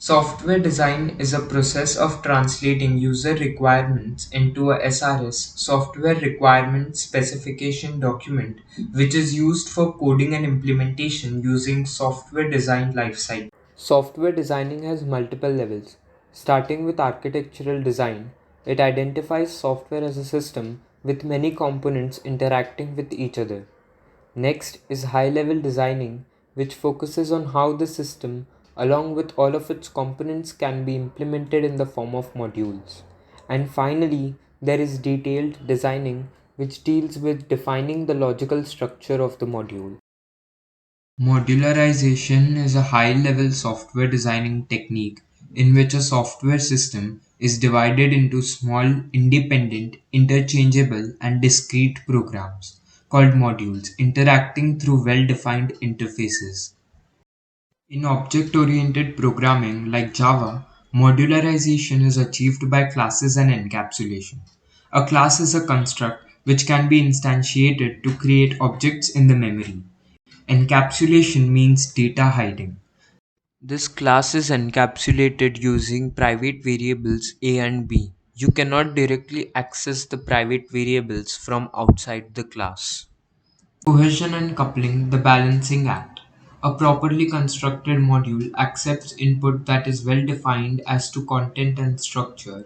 Software design is a process of translating user requirements into a SRS, software requirement specification document, which is used for coding and implementation using software design lifecycle. Software designing has multiple levels. Starting with architectural design, it identifies software as a system with many components interacting with each other. Next is high level designing, which focuses on how the system, along with all of its components, can be implemented in the form of modules. And finally, there is detailed designing, which deals with defining the logical structure of the module. Modularization is a high level software designing technique in which a software system is divided into small, independent, interchangeable, and discrete programs called modules interacting through well defined interfaces. In object oriented programming like Java, modularization is achieved by classes and encapsulation. A class is a construct which can be instantiated to create objects in the memory. Encapsulation means data hiding. This class is encapsulated using private variables A and B. You cannot directly access the private variables from outside the class. Cohesion and coupling, the balancing act. A properly constructed module accepts input that is well defined as to content and structure,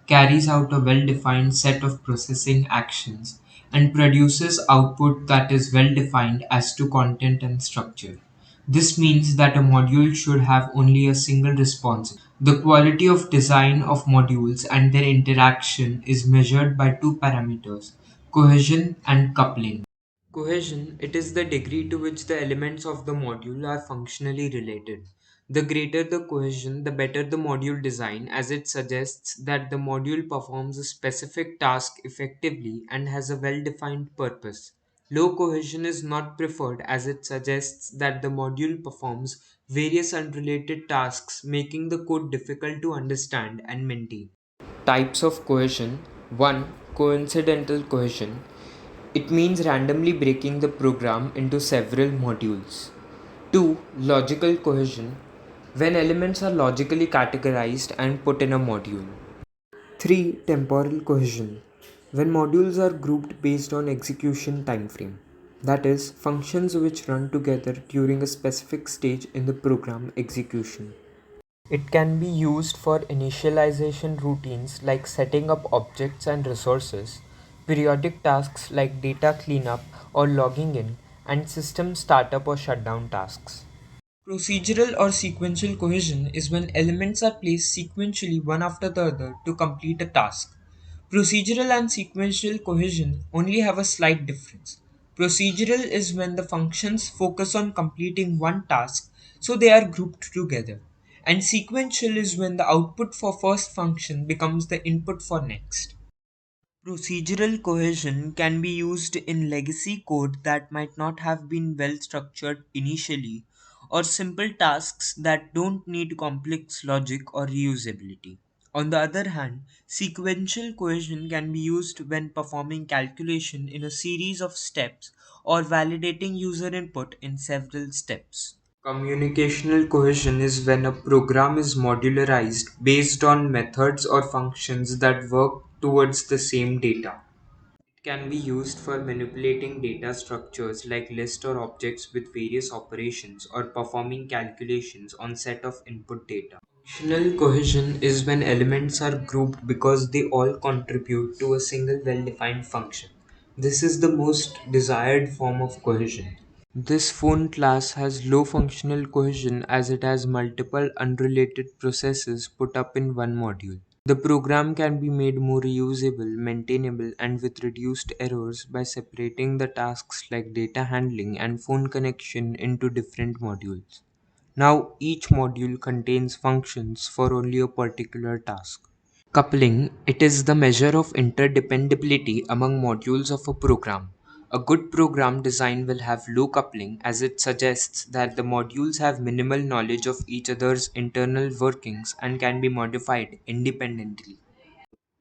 carries out a well defined set of processing actions, and produces output that is well defined as to content and structure. This means that a module should have only a single response. The quality of design of modules and their interaction is measured by two parameters: cohesion and coupling. Cohesion, it is the degree to which the elements of the module are functionally related. The greater the cohesion, the better the module design, as it suggests that the module performs a specific task effectively and has a well defined purpose. Low cohesion is not preferred as it suggests that the module performs various unrelated tasks, making the code difficult to understand and maintain. Types of cohesion: 1. Coincidental cohesion. It means randomly breaking the program into several modules. 2. Logical cohesion, when elements are logically categorized and put in a module. 3. Temporal cohesion, when modules are grouped based on execution timeframe. That is, functions which run together during a specific stage in the program execution. It can be used for initialization routines like setting up objects and resources, periodic tasks like data cleanup or logging in, and system startup or shutdown tasks. Procedural or sequential cohesion is when elements are placed sequentially one after the other to complete a task. Procedural and sequential cohesion only have a slight difference. Procedural is when the functions focus on completing one task, so they are grouped together. And sequential is when the output for first function becomes the input for next. Procedural cohesion can be used in legacy code that might not have been well structured initially, or simple tasks that don't need complex logic or reusability. On the other hand, sequential cohesion can be used when performing calculation in a series of steps or validating user input in several steps. Communicational cohesion is when a program is modularized based on methods or functions that work towards the same data. It can be used for manipulating data structures like lists or objects with various operations or performing calculations on set of input data. Functional cohesion is when elements are grouped because they all contribute to a single well-defined function. This is the most desired form of cohesion. This phone class has low functional cohesion as it has multiple unrelated processes put up in one module. The program can be made more reusable, maintainable, and with reduced errors by separating the tasks like data handling and phone connection into different modules. Now, each module contains functions for only a particular task. Coupling, it is the measure of interdependability among modules of a program. A good program design will have low coupling as it suggests that the modules have minimal knowledge of each other's internal workings and can be modified independently.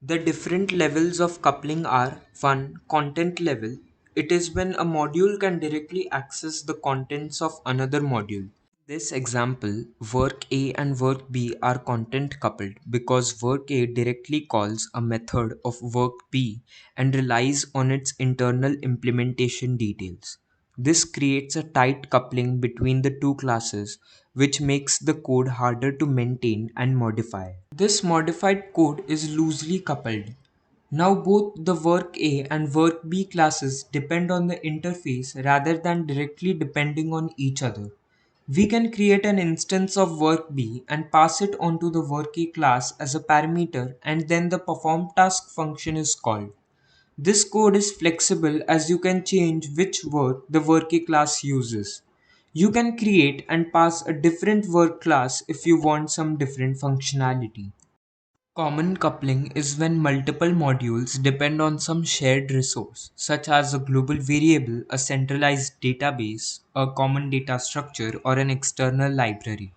The different levels of coupling are: 1. Content level. It is when a module can directly access the contents of another module. This example, work A and work B are content coupled because work A directly calls a method of work B and relies on its internal implementation details. This creates a tight coupling between the two classes, which makes the code harder to maintain and modify. This modified code is loosely coupled. Now both the work A and work B classes depend on the interface rather than directly depending on each other. We can create an instance of work B and pass it onto the work A class as a parameter, and then the perform task function is called. This code is flexible as you can change which work the work A class uses. You can create and pass a different work class if you want some different functionality. Common coupling is when multiple modules depend on some shared resource, such as a global variable, a centralized database, a common data structure, or an external library.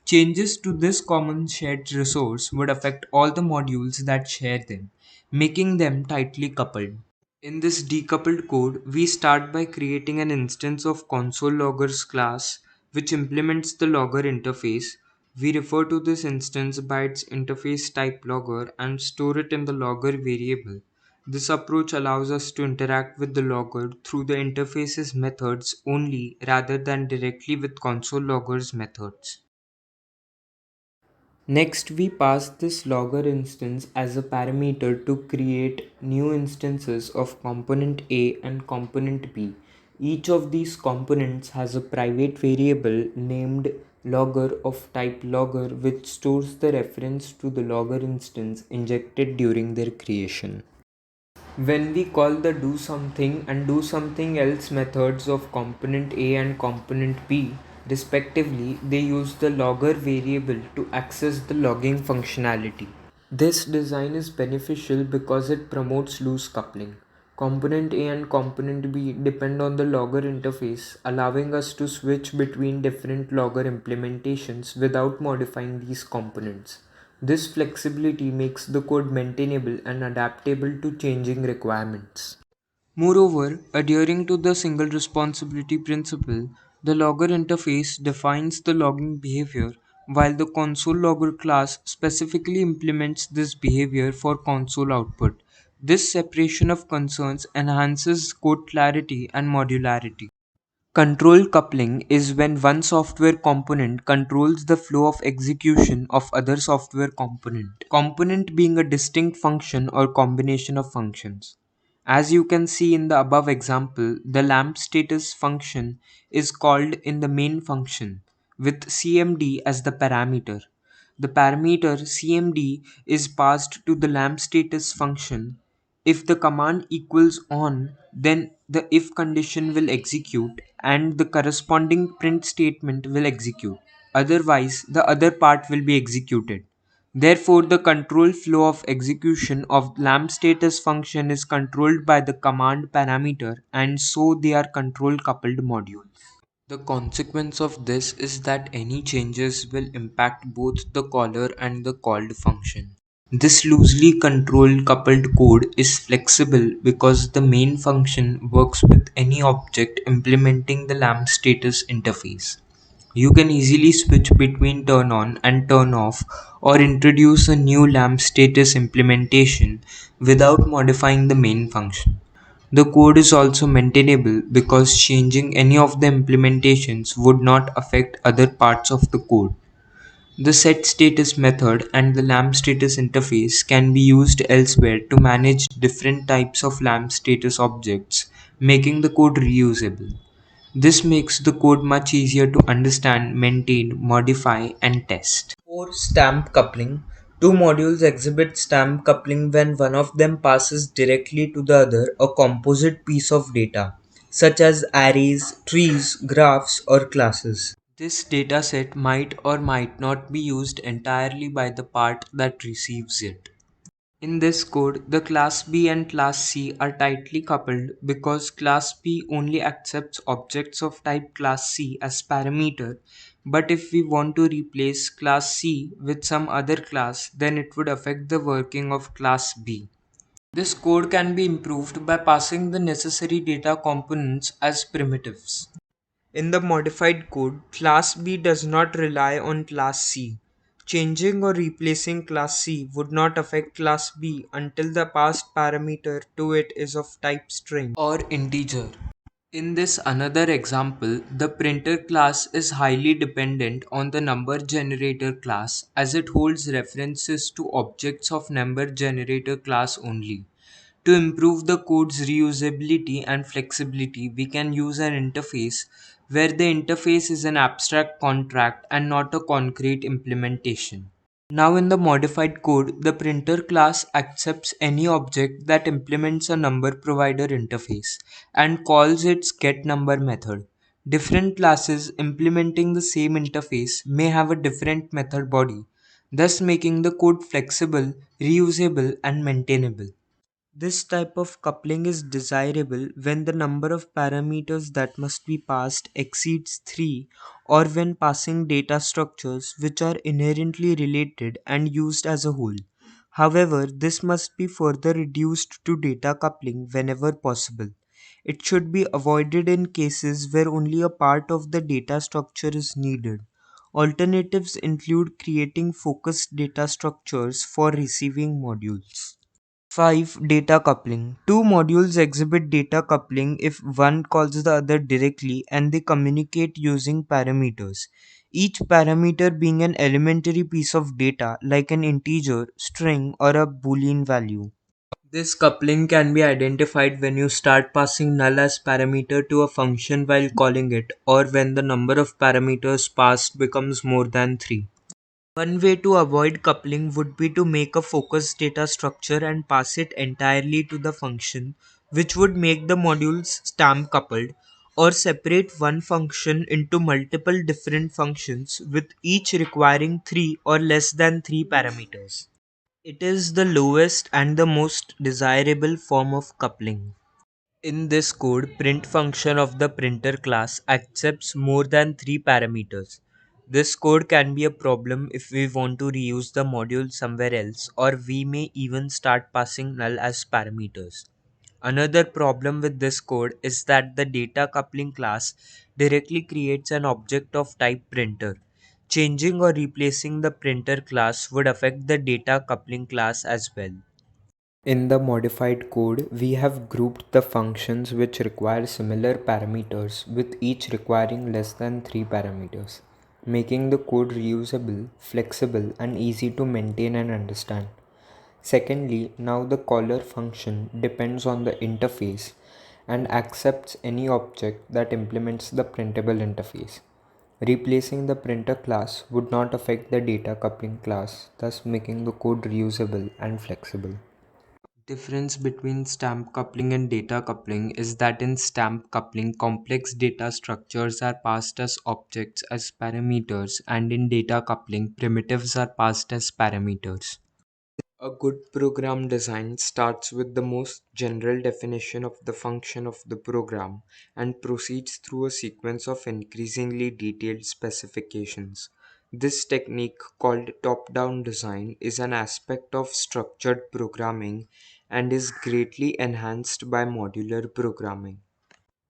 Changes to this common shared resource would affect all the modules that share them, making them tightly coupled. In this decoupled code, we start by creating an instance of console loggers class which implements the logger interface. We refer to this instance by its interface type logger and store it in the logger variable. This approach allows us to interact with the logger through the interface's methods only rather than directly with console loggers methods. Next, we pass this logger instance as a parameter to create new instances of component A and component B. Each of these components has a private variable named logger of type logger which stores the reference to the logger instance injected during their creation. When we call the do something and do something else methods of component A and component B, respectively, they use the logger variable to access the logging functionality. This design is beneficial because it promotes loose coupling. Component A and component B depend on the logger interface, allowing us to switch between different logger implementations without modifying these components. This flexibility makes the code maintainable and adaptable to changing requirements. Moreover, adhering to the single responsibility principle, the logger interface defines the logging behavior, while the console logger class specifically implements this behavior for console output. This separation of concerns enhances code clarity and modularity. Control coupling is when one software component controls the flow of execution of other software component being a distinct function or combination of functions. As you can see in the above example, the lamp status function is called in the main function with cmd as the parameter. The parameter cmd is passed to the lamp status function. If the command equals on, then the if condition will execute and the corresponding print statement will execute. Otherwise, the other part will be executed. Therefore, the control flow of execution of lamp status function is controlled by the command parameter, and so they are control coupled modules. The consequence of this is that any changes will impact both the caller and the called function. This loosely controlled coupled code is flexible because the main function works with any object implementing the lamp status interface. You can easily switch between turn on and turn off or introduce a new lamp status implementation without modifying the main function. The code is also maintainable because changing any of the implementations would not affect other parts of the code. The setStatus method and the lampStatus interface can be used elsewhere to manage different types of lampStatus objects, making the code reusable. This makes the code much easier to understand, maintain, modify, and test. For stamp coupling, two modules exhibit stamp coupling when one of them passes directly to the other a composite piece of data, such as arrays, trees, graphs, or classes. This dataset might or might not be used entirely by the part that receives it. In this code, the class B and class C are tightly coupled because class B only accepts objects of type class C as parameter, but if we want to replace class C with some other class, then it would affect the working of class B. This code can be improved by passing the necessary data components as primitives. In the modified code, class B does not rely on class C. Changing or replacing class C would not affect class B until the passed parameter to it is of type string or integer. In this another example, the printer class is highly dependent on the number generator class as it holds references to objects of number generator class only. To improve the code's reusability and flexibility, we can use an interface where the interface is an abstract contract and not a concrete implementation. Now in the modified code, the printer class accepts any object that implements a number provider interface and calls its getNumber method. Different classes implementing the same interface may have a different method body, thus making the code flexible, reusable, and maintainable. This type of coupling is desirable when the number of parameters that must be passed exceeds 3 or when passing data structures which are inherently related and used as a whole. However, this must be further reduced to data coupling whenever possible. It should be avoided in cases where only a part of the data structure is needed. Alternatives include creating focused data structures for receiving modules. 5. Data coupling. Two modules exhibit data coupling if one calls the other directly and they communicate using parameters. Each parameter being an elementary piece of data like an integer, string, or a boolean value. This coupling can be identified when you start passing null as parameter to a function while calling it, or when the number of parameters passed becomes more than 3. One way to avoid coupling would be to make a focused data structure and pass it entirely to the function, which would make the modules stamp coupled, or separate one function into multiple different functions with each requiring 3 or less than 3 parameters. It is the lowest and the most desirable form of coupling. In this code, print function of the printer class accepts more than 3 parameters. This code can be a problem if we want to reuse the module somewhere else, or we may even start passing null as parameters. Another problem with this code is that the data coupling class directly creates an object of type printer. Changing or replacing the printer class would affect the data coupling class as well. In the modified code, we have grouped the functions which require similar parameters with each requiring less than 3 parameters, making the code reusable, flexible, and easy to maintain and understand. Secondly, now the caller function depends on the interface and accepts any object that implements the printable interface. Replacing the printer class would not affect the data coupling class, thus making the code reusable and flexible. Difference between stamp coupling and data coupling is that in stamp coupling, complex data structures are passed as objects as parameters, and in data coupling, primitives are passed as parameters. A good program design starts with the most general definition of the function of the program and proceeds through a sequence of increasingly detailed specifications. This technique, called top down design, is an aspect of structured programming and is greatly enhanced by modular programming.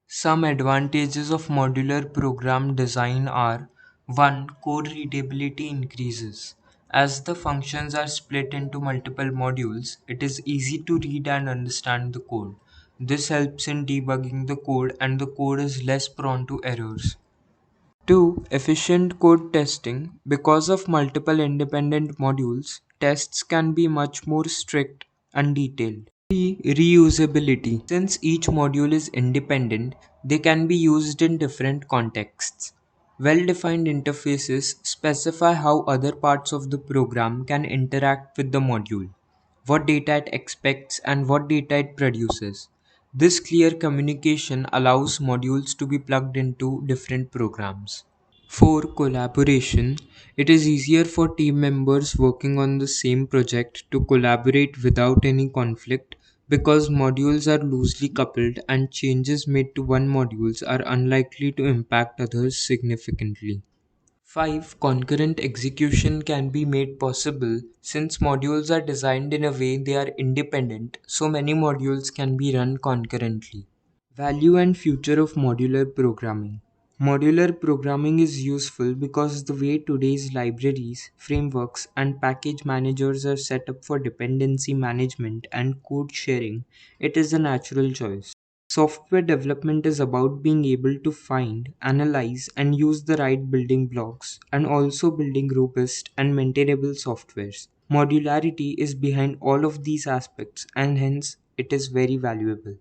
Some advantages of modular program design are: 1. Code readability increases. As the functions are split into multiple modules, it is easy to read and understand the code. This helps in debugging the code and the code is less prone to errors. 2. Efficient code testing. Because of multiple independent modules, tests can be much more strict and detailed. 3. Reusability. Since each module is independent, they can be used in different contexts. Well defined interfaces specify how other parts of the program can interact with the module, what data it expects, and what data it produces. This clear communication allows modules to be plugged into different programs. For collaboration, it is easier for team members working on the same project to collaborate without any conflict because modules are loosely coupled and changes made to one modules are unlikely to impact others significantly. 5. Concurrent execution can be made possible since modules are designed in a way they are independent, so many modules can be run concurrently. Value and future of modular programming. Modular programming is useful because the way today's libraries, frameworks, and package managers are set up for dependency management and code sharing, it is a natural choice. Software development is about being able to find, analyze, and use the right building blocks, and also building robust and maintainable softwares. Modularity is behind all of these aspects, and hence it is very valuable.